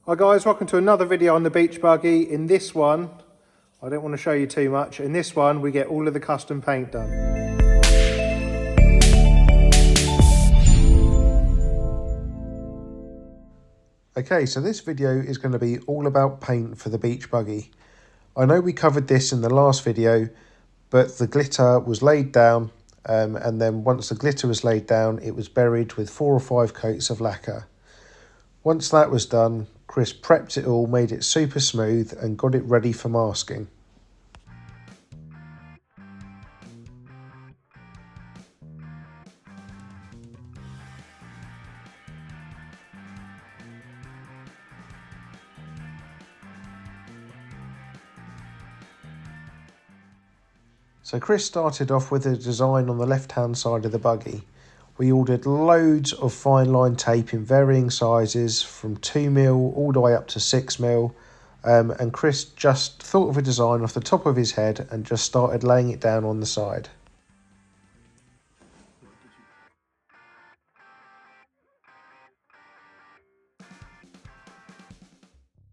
Hi guys, welcome to another video on the beach buggy. In this one, I don't want to show you too much. In this one, we get all of the custom paint done. Okay, so this video is going to be all about paint for the beach buggy. I know we covered this in the last video, but the glitter was laid down, and then once the glitter was laid down, it was buried with 4 or 5 coats of lacquer. Once that was done, Chris prepped it all, made it super smooth and got it ready for masking. So Chris started off with a design on the left hand side of the buggy. We ordered loads of fine line tape in varying sizes from 2mm all the way up to 6mm, and Chris just thought of a design off the top of his head and just started laying it down on the side.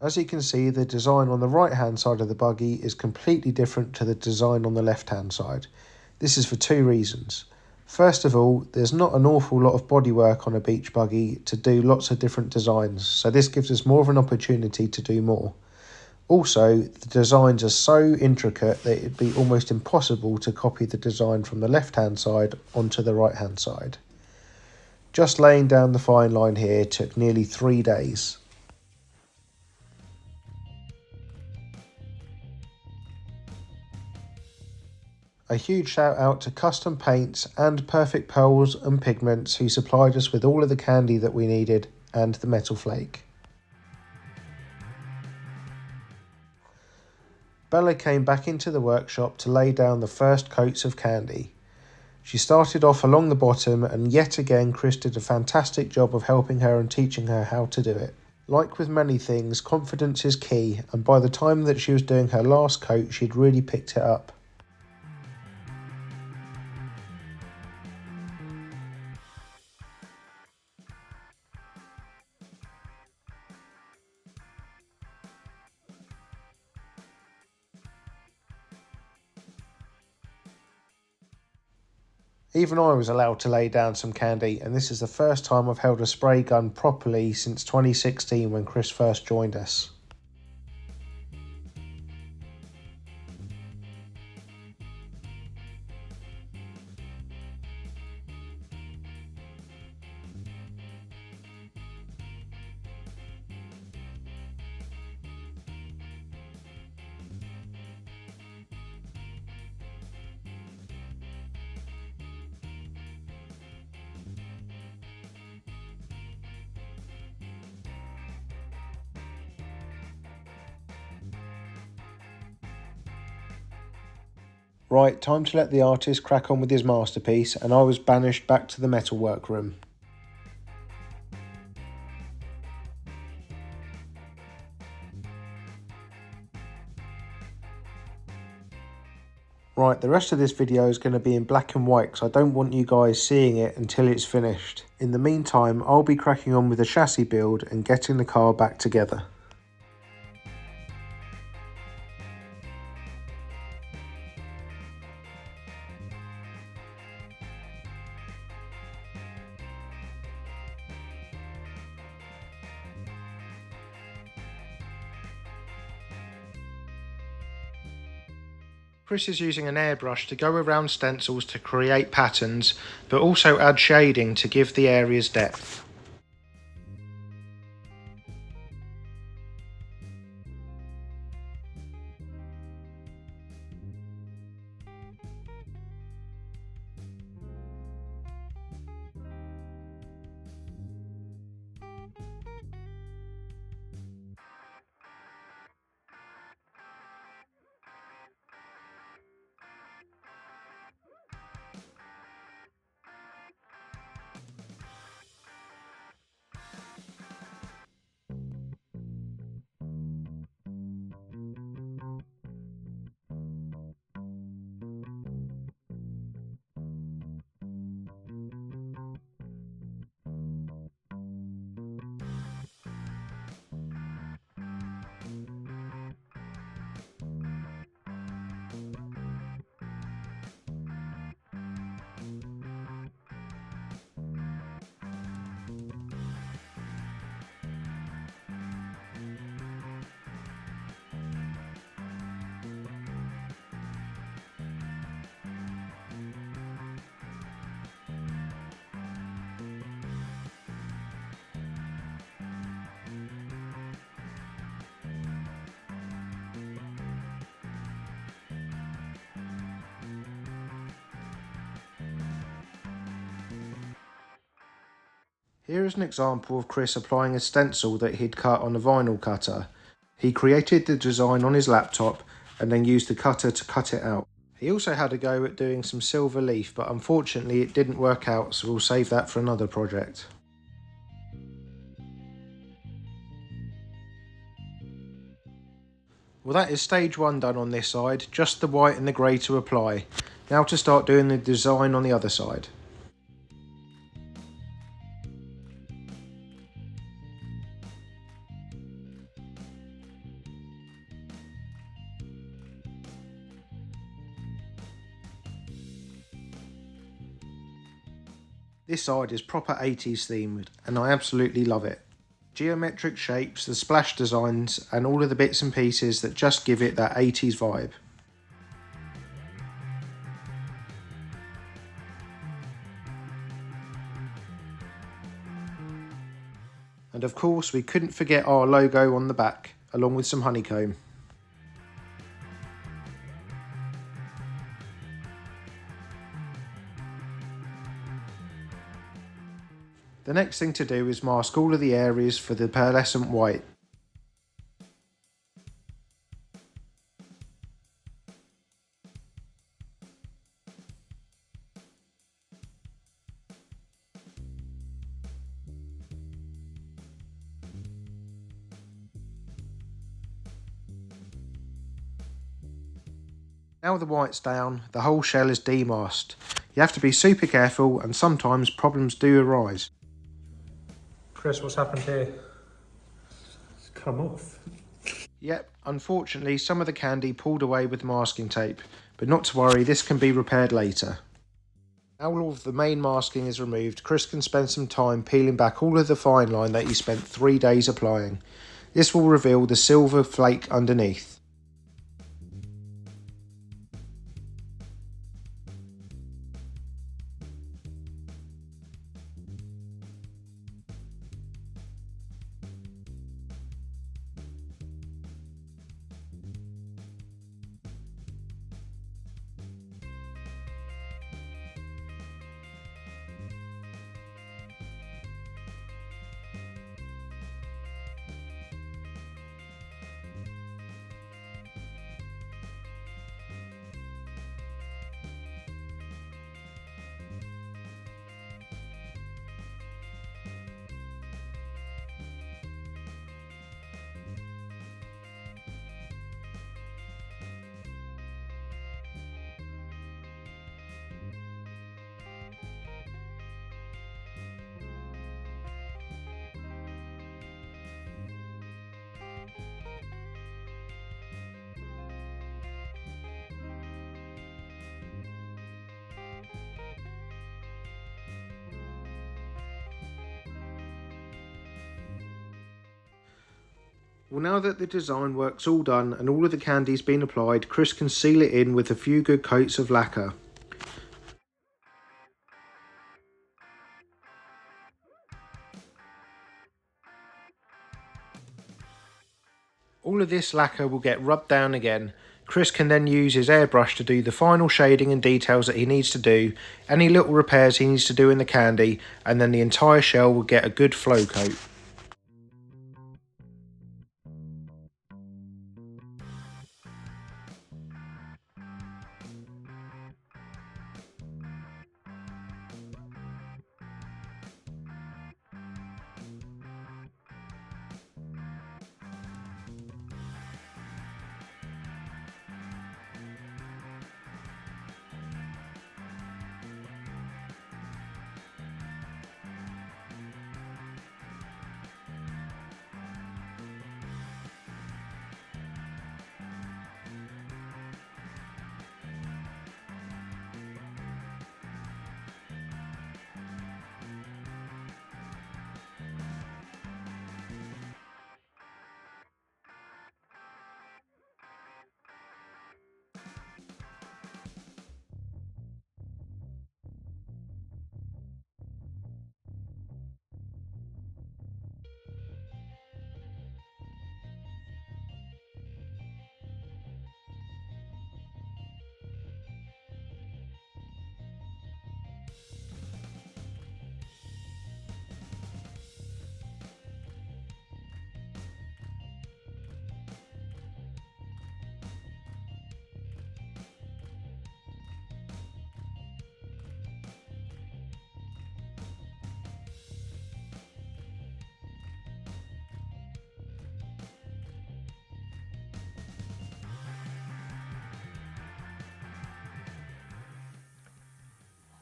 As you can see, the design on the right hand side of the buggy is completely different to the design on the left hand side. This is for 2 reasons. First of all, there's not an awful lot of bodywork on a beach buggy to do lots of different designs, so this gives us more of an opportunity to do more. Also, the designs are so intricate that it'd be almost impossible to copy the design from the left hand side onto the right hand side. Just laying down the fine line here took nearly 3 days. A huge shout out to Custom Paints and Perfect Pearls and Pigments, who supplied us with all of the candy that we needed and the metal flake. Bella came back into the workshop to lay down the first coats of candy. She started off along the bottom, and yet again Chris did a fantastic job of helping her and teaching her how to do it. Like with many things, confidence is key, and by the time that she was doing her last coat, she'd really picked it up. Even I was allowed to lay down some candy, and this is the first time I've held a spray gun properly since 2016 when Chris first joined us. Right, time to let the artist crack on with his masterpiece, and I was banished back to the metalwork room. Right, the rest of this video is going to be in black and white because I don't want you guys seeing it until it's finished. In the meantime, I'll be cracking on with the chassis build and getting the car back together. Chris is using an airbrush to go around stencils to create patterns, but also add shading to give the areas depth. Here is an example of Chris applying a stencil that he'd cut on a vinyl cutter. He created the design on his laptop and then used the cutter to cut it out. He also had a go at doing some silver leaf, but unfortunately it didn't work out, so we'll save that for another project. Well, that is stage 1 done on this side, just the white and the grey to apply. Now to start doing the design on the other side. This side is proper 80s themed and I absolutely love it. Geometric shapes, the splash designs and all of the bits and pieces that just give it that 80s vibe. And of course we couldn't forget our logo on the back, along with some honeycomb. The next thing to do is mask all of the areas for the pearlescent white. Now the white's down, the whole shell is demasked. You have to be super careful and sometimes problems do arise. Chris, what's happened here? It's come off. Yep, unfortunately some of the candy pulled away with masking tape, but not to worry, this can be repaired later. Now all of the main masking is removed, Chris can spend some time peeling back all of the fine line that he spent 3 days applying. This will reveal the silver flake underneath. Well, now that the design work's all done and all of the candy's been applied, Chris can seal it in with a few good coats of lacquer. All of this lacquer will get rubbed down again. Chris can then use his airbrush to do the final shading and details that he needs to do, any little repairs he needs to do in the candy, and then the entire shell will get a good flow coat.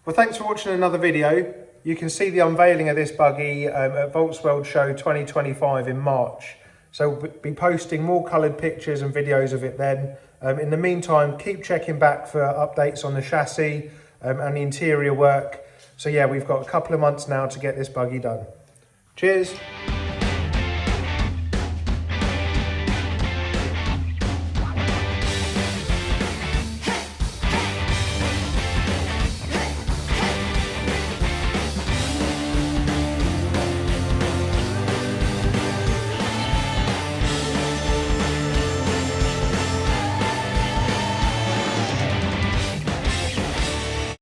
Well, thanks for watching another video. You can see the unveiling of this buggy at Volksworld Show 2025 in March. So we'll be posting more coloured pictures and videos of it then. In the meantime, keep checking back for updates on the chassis and the interior work. So yeah, we've got a couple of months now to get this buggy done. Cheers.